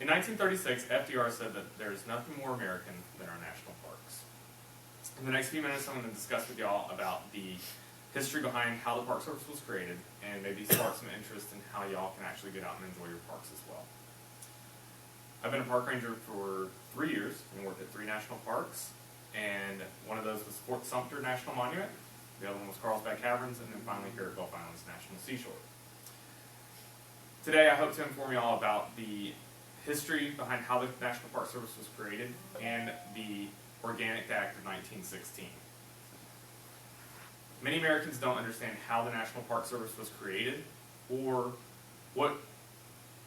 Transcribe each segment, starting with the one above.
In 1936, FDR said that there's nothing more American than our national parks. In the next few minutes, I'm going to discuss with y'all about the history behind how the Park Service was created, and maybe spark some interest in how y'all can actually get out and enjoy your parks as well. I've been a park ranger for 3 years and worked at 3 national parks, and one of those was Fort Sumter National Monument, the other one was Carlsbad Caverns, and then finally here at Gulf Islands National Seashore. Today I hope to inform you all about the history behind how the National Park Service was created and the Organic Act of 1916. Many Americans don't understand how the National Park Service was created, or what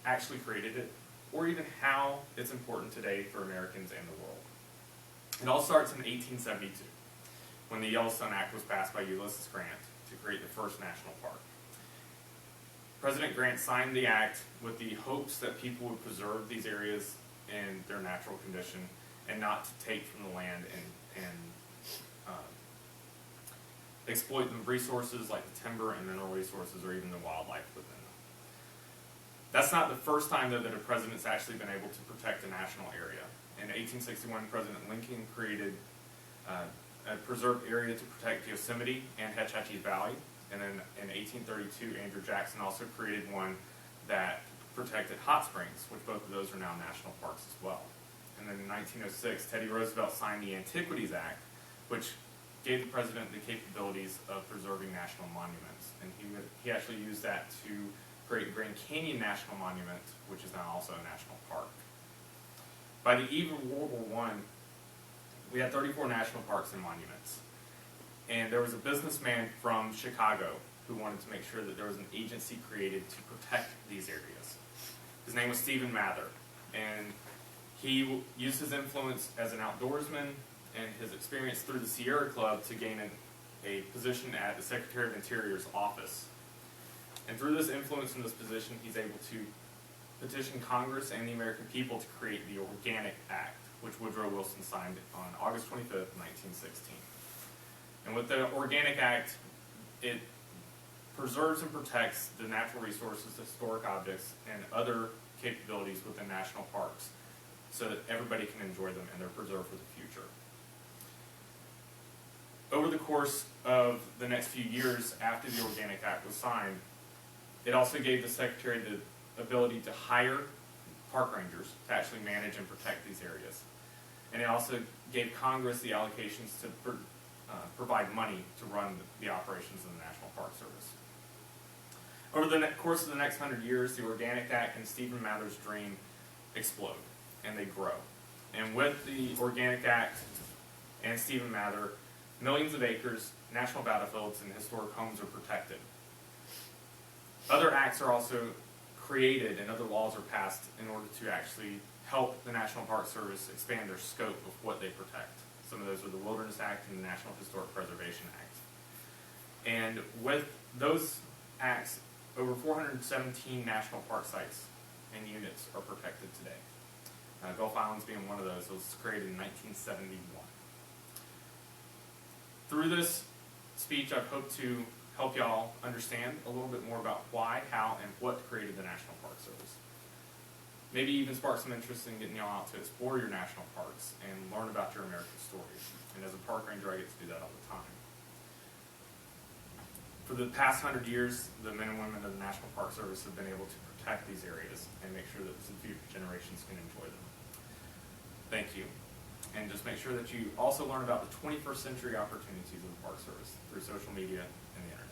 actually created it, or even how it's important today for Americans and the world. It all starts in 1872, when the Yellowstone Act was passed by Ulysses Grant to create the first national park. President Grant signed the act with the hopes that people would preserve these areas in their natural condition and not to take from the land and exploit the resources like the timber and mineral resources or even the wildlife within them. That's not the first time, though, that a president's actually been able to protect a national area. In 1861, President Lincoln created a preserved area to protect Yosemite and Hetch Hetchy Valley. And then in 1832, Andrew Jackson also created one that protected hot springs, which both of those are now national parks as well. And then in 1906, Teddy Roosevelt signed the Antiquities Act, which gave the president the capabilities of preserving national monuments. And he actually used that to create Grand Canyon National Monument, which is now also a national park. By the eve of World War I, we had 34 national parks and monuments. And there was a businessman from Chicago who wanted to make sure that there was an agency created to protect these areas. His name was Stephen Mather, and he used his influence as an outdoorsman and his experience through the Sierra Club to gain a position at the Secretary of Interior's office. And through this influence in this position, he's able to petition Congress and the American people to create the Organic Act, which Woodrow Wilson signed on August 25th, 1916. And with the Organic Act, it preserves and protects the natural resources, historic objects, and other capabilities within national parks so that everybody can enjoy them and they're preserved for the future. Over the course of the next few years after the Organic Act was signed, it also gave the Secretary the ability to hire park rangers to actually manage and protect these areas. And it also gave Congress the allocations to provide money to run the operations of the National Park Service. Over the course of the next 100 years, the Organic Act and Stephen Mather's dream explode, and they grow. And with the Organic Act and Stephen Mather, millions of acres, national battlefields, and historic homes are protected. Other acts are also created and other laws are passed in order to actually help the National Park Service expand their scope of what they protect. Some of those are the Wilderness Act and the National Historic Preservation Act. And with those acts, over 417 national park sites and units are protected today. Gulf Islands being one of those. It was created in 1971. Through this speech, I've hoped to help y'all understand a little bit more about why, how, and what created the National Park Service. Maybe even spark some interest in getting y'all out to explore your national parks and learn about your American stories. And as a park ranger, I get to do that all the time. For the past 100 years, the men and women of the National Park Service have been able to protect these areas and make sure that the future generations can enjoy them. Thank you. And just make sure that you also learn about the 21st century opportunities of the Park Service through social media and the internet.